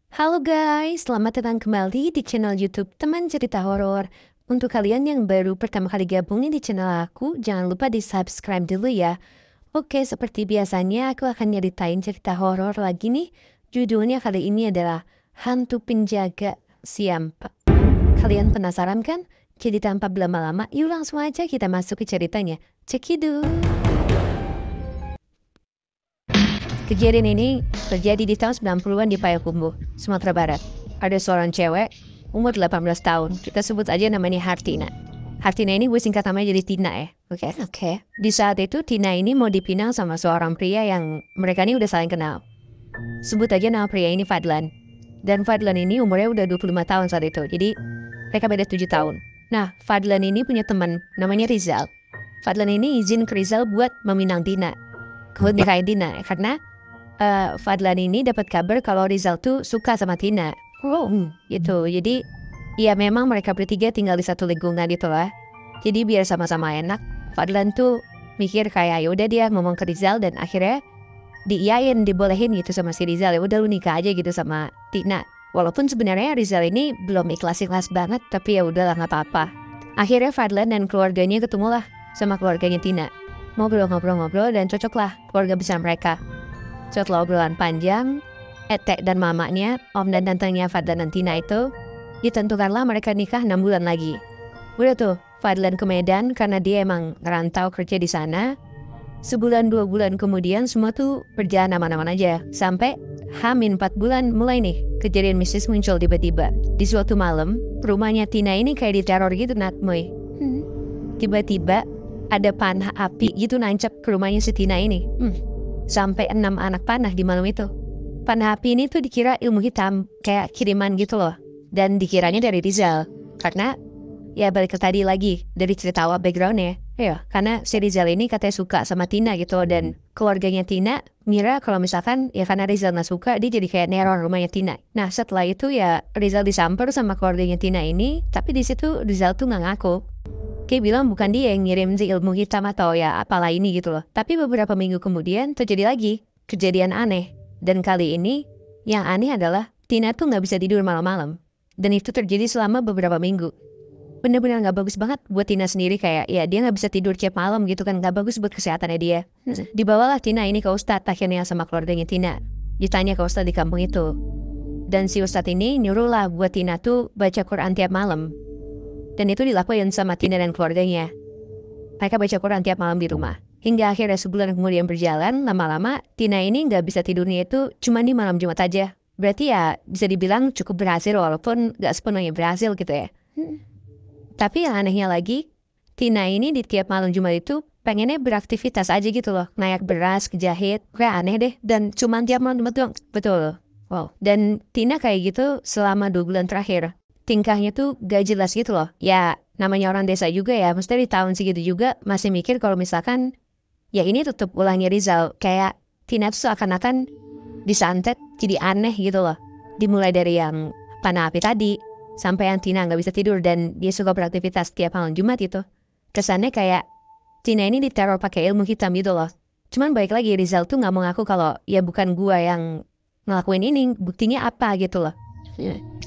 Halo guys, selamat datang kembali di channel YouTube Teman Cerita Horor. Untuk kalian yang baru pertama kali gabung di channel aku, jangan lupa di-subscribe dulu ya. Oke, seperti biasanya aku akan nyeritain cerita horor lagi nih. Judulnya kali ini adalah Hantu Penjaga Siam. Kalian penasaran kan? Jadi tanpa berlama-lama, yuk langsung aja kita masuk ke ceritanya. Cekidot. Kejadian ini terjadi di tahun 90-an di Payakumbuh, Sumatera Barat. Ada seorang cewek, umur 18 tahun, kita sebut aja namanya Hartina. Hartina ini gue singkat namanya jadi Tina ya. Oke. Di saat itu Tina ini mau dipinang sama seorang pria yang mereka ini udah saling kenal. Sebut aja nama pria ini Fadlan. Dan Fadlan ini umurnya udah 25 tahun saat itu, jadi mereka beda 7 tahun. Nah, Fadlan ini punya teman, namanya Rizal. Fadlan ini izin ke Rizal buat meminang Tina. Buat nikahin Tina, karena Fadlan ini dapat kabar kalau Rizal tuh suka sama Tina. Gitu. Jadi, ya memang mereka bertiga tinggal di satu lingkungan gitu lah. Jadi biar sama-sama enak, Fadlan tuh mikir kayak ya udah dia ngomong ke Rizal dan akhirnya diiyain, dibolehin gitu sama si Rizal. Ya udah lu nikah aja gitu sama Tina. Walaupun sebenarnya Rizal ini belum ikhlas-ikhlas banget, tapi ya udahlah nggak apa-apa. Akhirnya Fadlan dan keluarganya ketemulah sama keluarganya Tina. Ngobrol-ngobrol dan cocoklah keluarga besar mereka. Setelah obrolan panjang, Etek dan mamanya, om dan tantenya Fadlan dan Tina itu, ditentukanlah mereka nikah 6 bulan lagi. Udah tuh, Fadlan ke Medan karena dia emang ngerantau kerja di sana. Sebulan 2 bulan kemudian semua tuh berjalan aman-aman aja. Sampai Hamin 4 bulan mulai nih, kejadian mistis muncul tiba-tiba. Di suatu malam, rumahnya Tina ini kayak diteror gitu Natmoy. Tiba-tiba ada panah api gitu nancap ke rumahnya si Tina ini. Sampai 6 anak panah di malam itu. Panah api ini tuh dikira ilmu hitam, kayak kiriman gitu loh. Dan dikiranya dari Rizal. Karena, ya balik ke tadi lagi, dari cerita awal backgroundnya. Ya, karena si Rizal ini katanya suka sama Tina gitu. Dan keluarganya Tina ngira kalau misalkan, ya karena Rizal gak suka, dia jadi kayak neror rumahnya Tina. Nah, setelah itu ya Rizal disamper sama keluarganya Tina ini, tapi di situ Rizal tuh gak ngaku. Kayak bilang bukan dia yang ngirim si ilmu hitam atau ya apalah ini gitu loh. Tapi beberapa minggu kemudian terjadi lagi kejadian aneh. Dan kali ini yang aneh adalah Tina tuh gak bisa tidur malam-malam. Dan itu terjadi selama beberapa minggu. Bener-bener gak bagus banget buat Tina sendiri kayak ya dia gak bisa tidur tiap malam gitu kan. Gak bagus buat kesehatannya dia. Dibawalah Tina ini ke Ustadz akhirnya sama keluarganya Tina. Ditanya ke Ustadz di kampung itu. Dan si Ustadz ini nyuruh lah buat Tina tuh baca Quran tiap malam. Dan itu dilakuin sama Tina dan keluarganya. Mereka baca Quran tiap malam di rumah. Hingga akhirnya sebulan kemudian berjalan, lama-lama Tina ini nggak bisa tidurnya itu cuma di malam Jumat aja. Berarti ya bisa dibilang cukup berhasil walaupun nggak sepenuhnya berhasil gitu ya. Tapi yang anehnya lagi, Tina ini di tiap malam Jumat itu pengennya beraktivitas aja gitu loh. Naik beras, kejahit, kayak aneh deh. Dan cuma tiap malam Jumat doang. Betul. Wow. Dan Tina kayak gitu selama 2 bulan terakhir. Tingkahnya tuh gak jelas gitu loh. Ya namanya orang desa juga ya. Mesti di tahun segitu juga masih mikir kalau misalkan ya ini tutup ulangnya Rizal. Kayak Tina tuh seakan-akan disantet jadi aneh gitu loh. Dimulai dari yang panah api tadi. Sampai yang Tina gak bisa tidur dan dia suka beraktivitas tiap malam Jumat itu. Kesannya kayak Tina ini diteror pakai ilmu hitam gitu loh. Cuman baik lagi Rizal tuh gak mau ngaku kalau ya bukan gua yang ngelakuin ini. Buktinya apa gitu loh.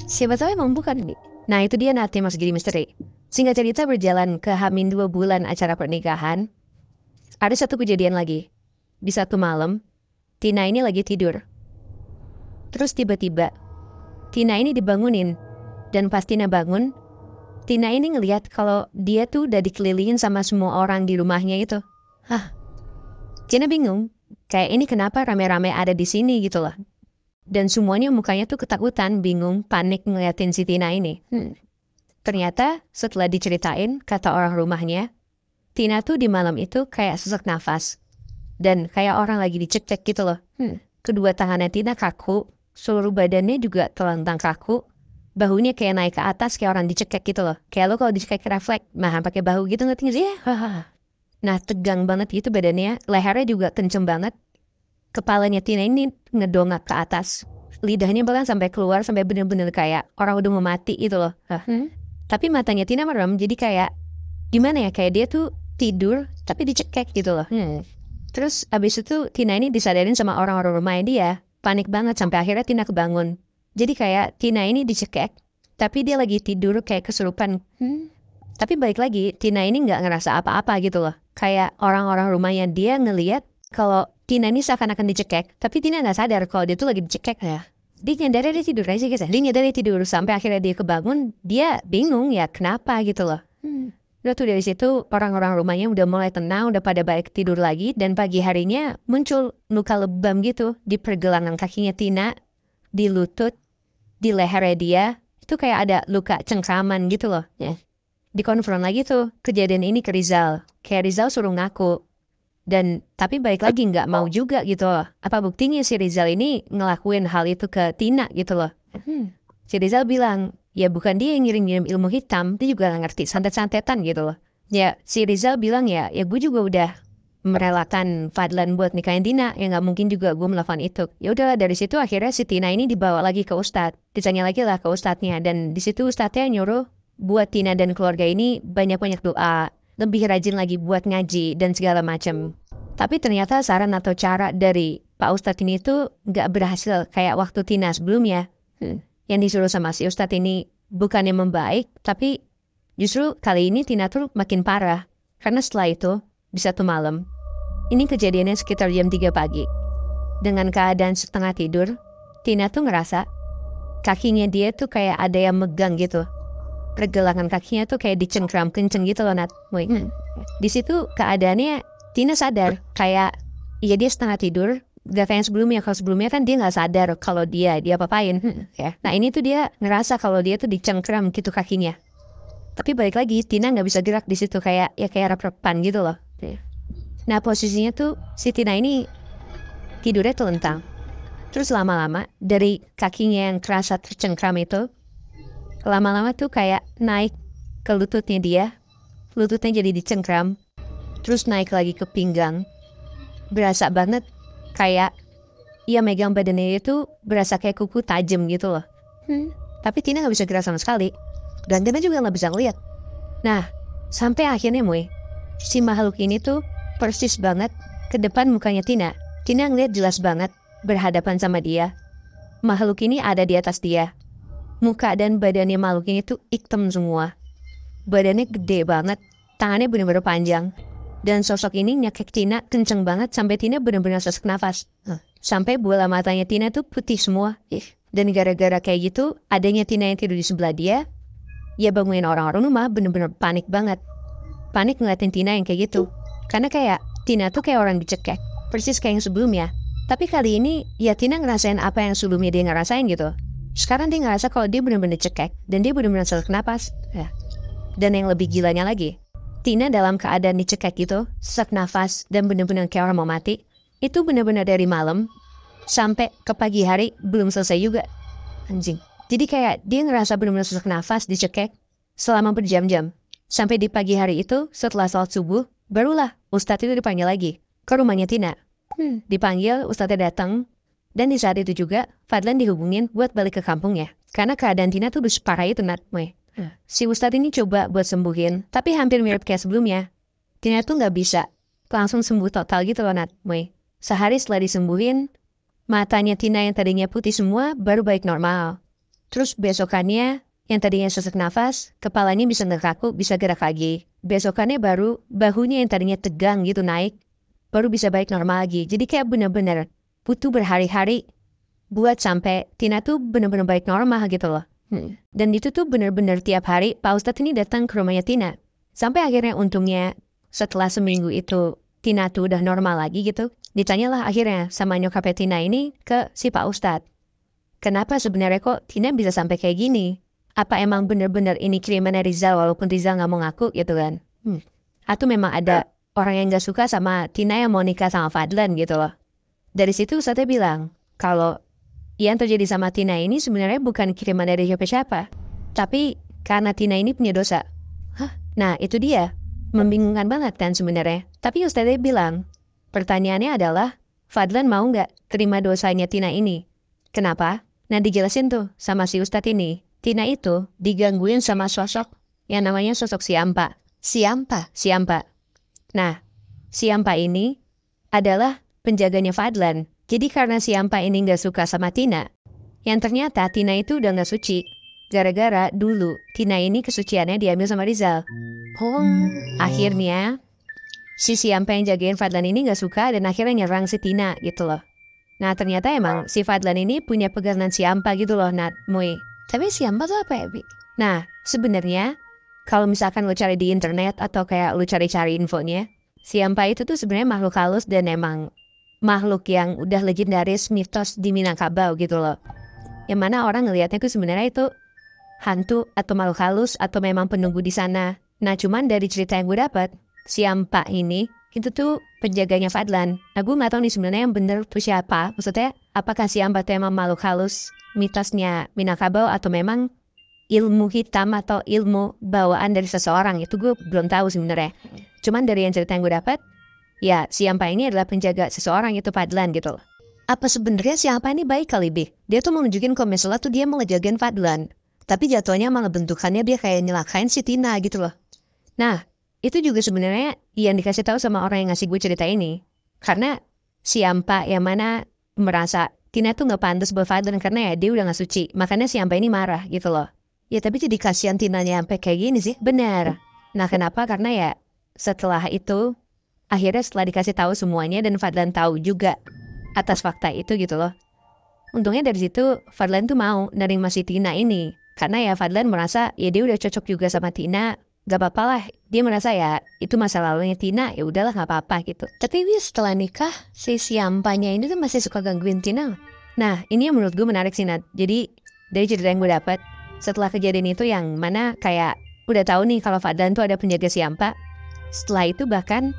Siapa tahu emang bukan nih. Nah itu dia nanti masih jadi misteri. Singkat cerita berjalan ke Hamin 2 bulan acara pernikahan. Ada satu kejadian lagi. Di satu malam, Tina ini lagi tidur. Terus tiba-tiba, Tina ini dibangunin. Dan pas Tina bangun, Tina ini ngelihat kalau dia tuh udah dikelilingin sama semua orang di rumahnya itu. Tina bingung. Kayak ini kenapa rame-rame ada di sini gitu loh. Dan semuanya mukanya tuh ketakutan, bingung, panik ngeliatin si Tina ini. Ternyata setelah diceritain, kata orang rumahnya, Tina tuh di malam itu kayak sesak nafas. Dan kayak orang lagi dicekek gitu loh. Kedua tangannya Tina kaku, seluruh badannya juga telentang kaku. Bahunya kayak naik ke atas kayak orang dicekek gitu loh. Kayak lo kalau dicekek refleks, pakai bahu gitu ngerti gak sih? Nah tegang banget gitu badannya, lehernya juga kenceng banget. Kepalanya Tina ini ngedongak ke atas. Lidahnya bahkan sampai keluar, sampai bener-bener kayak orang udah mau mati gitu loh. Tapi matanya Tina merem, jadi kayak gimana ya, kayak dia tuh tidur tapi dicekek gitu loh. Terus abis itu Tina ini disadarin sama orang-orang rumahnya dia. Panik banget sampai akhirnya Tina kebangun. Jadi kayak Tina ini dicekek, tapi dia lagi tidur kayak kesurupan. Tapi balik lagi, Tina ini nggak ngerasa apa-apa gitu loh. Kayak orang-orang rumahnya dia ngelihat kalau Tina ini seakan-akan dicekek, tapi Tina nggak sadar kalau dia tuh lagi dicekek ya. Dia nyadar dia tidur aja guys. Dia nyadar dia tidur sampai akhirnya dia kebangun, dia bingung ya kenapa gitu loh. Udah tuh dari situ orang-orang rumahnya udah mulai tenang, udah pada balik tidur lagi, dan pagi harinya muncul luka lebam gitu di pergelangan kakinya Tina, di lutut, di lehernya dia, itu kayak ada luka cengkraman gitu loh. Ya. Dikonfront lagi tuh kejadian ini ke Rizal. Kayak Rizal suruh ngaku. Dan tapi balik lagi nggak mau juga gitu loh. Apa buktinya si Rizal ini ngelakuin hal itu ke Tina gitu loh. Si Rizal bilang, ya bukan dia yang ngirim-ngirim ilmu hitam, dia juga nggak ngerti santet-santetan gitu loh. Ya si Rizal bilang ya gue juga udah merelakan Fadlan buat nikahin Tina, ya nggak mungkin juga gue melakukan itu. Ya udahlah dari situ akhirnya si Tina ini dibawa lagi ke Ustadz, ditanya lagi lah ke Ustadznya, dan di situ Ustadznya nyuruh buat Tina dan keluarga ini banyak-banyak doa, lebih rajin lagi buat ngaji dan segala macam. Tapi ternyata saran atau cara dari Pak Ustadz ini tuh nggak berhasil kayak waktu Tina sebelumnya. Yang disuruh sama si Ustadz ini bukannya membaik, tapi justru kali ini Tina tuh makin parah. Karena setelah itu, di satu malam, ini kejadiannya sekitar jam 3 pagi. Dengan keadaan setengah tidur, Tina tuh ngerasa kakinya dia tuh kayak ada yang megang gitu. Pergelangan kakinya tuh kayak dicengkram kenceng gitu loh, Nat. Di situ keadaannya Tina sadar kayak ya dia setengah tidur. Gak kayak yang sebelumnya. Kalau sebelumnya kan dia nggak sadar kalau dia apa-apain. Ya. Nah ini tuh dia ngerasa kalau dia tuh dicengkram gitu kakinya. Tapi balik lagi Tina nggak bisa gerak di situ kayak rep-repan gitu loh. Nah posisinya tuh si Tina ini tidurnya telentang. Terus lama-lama dari kakinya yang kerasa tercengkram itu, lama-lama tuh kayak naik ke lututnya dia. Lututnya jadi dicengkram. Terus naik lagi ke pinggang. Berasa banget kayak ia megang badannya itu berasa kayak kuku tajam gitu loh. Tapi Tina nggak bisa gerak sama sekali. Dan Tina juga nggak bisa ngeliat. Nah, sampai akhirnya si makhluk ini tuh persis banget ke depan mukanya Tina. Tina ngeliat jelas banget berhadapan sama dia. Makhluk ini ada di atas dia. Muka dan badannya makhluk ini tuh hitam semua. Badannya gede banget, tangannya bener-bener panjang. Dan sosok ini nyekek Tina kenceng banget sampai Tina bener-bener sesak nafas. Sampai bola matanya Tina tuh putih semua. Dan gara-gara kayak gitu, adanya Tina yang tidur di sebelah dia, ya bangunin orang-orang rumah bener-bener panik banget. Panik ngeliatin Tina yang kayak gitu. Karena kayak Tina tuh kayak orang dicekek. Persis kayak yang sebelumnya. Tapi kali ini ya Tina ngerasain apa yang sebelumnya dia ngerasain gitu. Sekarang dia ngerasa kalau dia bener-bener cekek. Dan dia bener-bener sesak napas. Ya. Dan yang lebih gilanya lagi, Tina dalam keadaan dicekek gitu, sesak nafas dan bener-bener kayak orang mau mati. Itu bener-bener dari malam sampai ke pagi hari belum selesai juga. Anjing. Jadi kayak dia ngerasa bener-bener sesak nafas dicekek selama berjam-jam. Sampai di pagi hari itu setelah sholat subuh, barulah Ustadz itu dipanggil lagi ke rumahnya Tina. Dipanggil, Ustadznya datang. Dan di saat itu juga, Fadlan dihubungin buat balik ke kampungnya. Karena keadaan Tina tuh udah separah itu, Nat. Si Ustadz ini coba buat sembuhin, tapi hampir mirip kayak sebelumnya. Tina tuh nggak bisa langsung sembuh total gitu loh, Nat. Sehari setelah disembuhin, matanya Tina yang tadinya putih semua baru baik normal. Terus besokannya, yang tadinya sesak nafas, kepalanya bisa nggak kaku, bisa gerak lagi. Besokannya baru bahunya yang tadinya tegang gitu naik, baru bisa baik normal lagi. Jadi kayak bener-bener butuh berhari-hari buat sampai Tina tuh bener-bener baik normal gitu loh. Dan itu tuh bener-bener tiap hari Pak Ustadz ini datang ke rumahnya Tina. Sampai akhirnya untungnya setelah seminggu itu Tina tuh udah normal lagi gitu. Ditanyalah akhirnya sama nyokapnya Tina ini ke si Pak Ustadz. Kenapa sebenarnya kok Tina bisa sampai kayak gini? Apa emang bener-bener ini kiriman Rizal walaupun Rizal gak mau ngaku gitu kan? Atau memang ada orang yang gak suka sama Tina yang mau nikah sama Fadlan gitu loh. Dari situ Ustadznya bilang kalau yang terjadi sama Tina ini sebenarnya bukan kiriman dari siapa-siapa. Tapi karena Tina ini punya dosa. Nah itu dia. Membingungkan banget kan sebenarnya. Tapi Ustadznya bilang, pertanyaannya adalah, Fadlan mau nggak terima dosanya Tina ini? Kenapa? Nah dijelasin tuh sama si Ustadz ini. Tina itu digangguin sama sosok yang namanya sosok Siampa. Siampa. Nah, Siampa ini adalah penjaganya Fadlan. Jadi karena Siampa ini nggak suka sama Tina, Yang ternyata Tina itu udah gak suci. Gara-gara dulu Tina ini kesuciannya diambil sama Rizal. Akhirnya si Siampa yang jagain Fadlan ini gak suka dan akhirnya nyerang si Tina gitu loh. Nah ternyata emang si Fadlan ini punya pegangan Siampa gitu loh Nat, Mui. Tapi Siampa tuh apa ya, Bi? Nah sebenarnya kalau misalkan lo cari di internet atau kayak lo cari-cari infonya, Siampa itu tuh sebenarnya makhluk halus dan emang makhluk yang udah legendaris mitos di Minangkabau gitu loh. Yang mana orang ngelihatnya tuh sebenarnya itu hantu atau makhluk halus atau memang penunggu di sana. Nah cuman dari cerita yang gue dapat, Siampa ini itu tuh penjaganya Fadlan. Nah gue gak tahu nih sebenarnya yang bener tuh siapa. Maksudnya apakah Siampa itu emang makhluk halus mitosnya Minangkabau atau memang ilmu hitam atau ilmu bawaan dari seseorang. Itu gue belum tahu sebenarnya. Cuman dari yang cerita yang gue dapat, ya Siampa ini adalah penjaga seseorang itu Fadlan gitu loh. Apa sebenarnya Siampa ini baik kali, Bi? Dia tuh mau nunjukin kalau misalnya tuh dia mau ngejagain Fadlan. Tapi jatuhnya malah bentukannya dia kayak nyelakain si Tina gitu loh. Nah, itu juga sebenarnya yang dikasih tahu sama orang yang ngasih gue cerita ini. Karena Siampa yang mana merasa Tina tuh gak pantas buat Fadlan karena ya dia udah gak suci. Makanya Siampa ini marah gitu loh. Ya tapi jadi kasihan Tinanya sampai kayak gini sih. Bener. Nah kenapa? Karena ya setelah itu akhirnya setelah dikasih tahu semuanya dan Fadlan tahu juga atas fakta itu gitu loh. Untungnya dari situ Fadlan tuh mau nerima si Tina ini. Karena ya Fadlan merasa ya dia udah cocok juga sama Tina. Gak apa-apa lah. Dia merasa ya itu masa lalunya Tina. Ya udahlah gak apa-apa gitu. Tapi setelah nikah si Siampanya ini tuh masih suka gangguin Tina. Nah ini yang menurut gue menarik sih Nat. Jadi dari cerita yang gue dapat setelah kejadian itu yang mana kayak udah tahu nih kalau Fadlan tuh ada penjaga Siampa. Setelah itu bahkan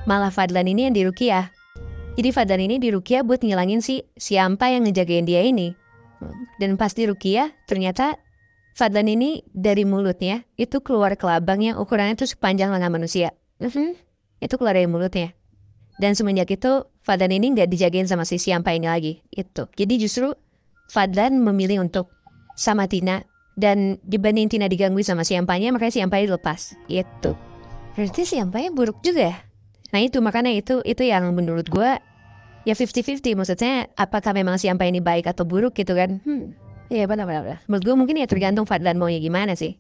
malah Fadlan ini yang diruqyah. Jadi Fadlan ini diruqyah buat ngilangin si Siampa yang ngejagain dia ini. Dan pas diruqyah ternyata Fadlan ini dari mulutnya itu keluar kelabang yang ukurannya tuh sepanjang lengan manusia. Itu keluar dari mulutnya. Dan semenjak itu Fadlan ini nggak dijagain sama si Siampa ini lagi. Itu. Jadi justru Fadlan memilih untuk sama Tina. Dan dibanding Tina digangguin sama Siampanya, makanya Siampanya dilepas. Itu. Berarti Siampanya buruk juga ya? Nah itu makanya itu yang menurut gue ya 50-50. Maksudnya apakah memang Siampa ini baik atau buruk gitu kan? Iya benar. Menurut gue mungkin ya tergantung Fadlan maunya gimana sih.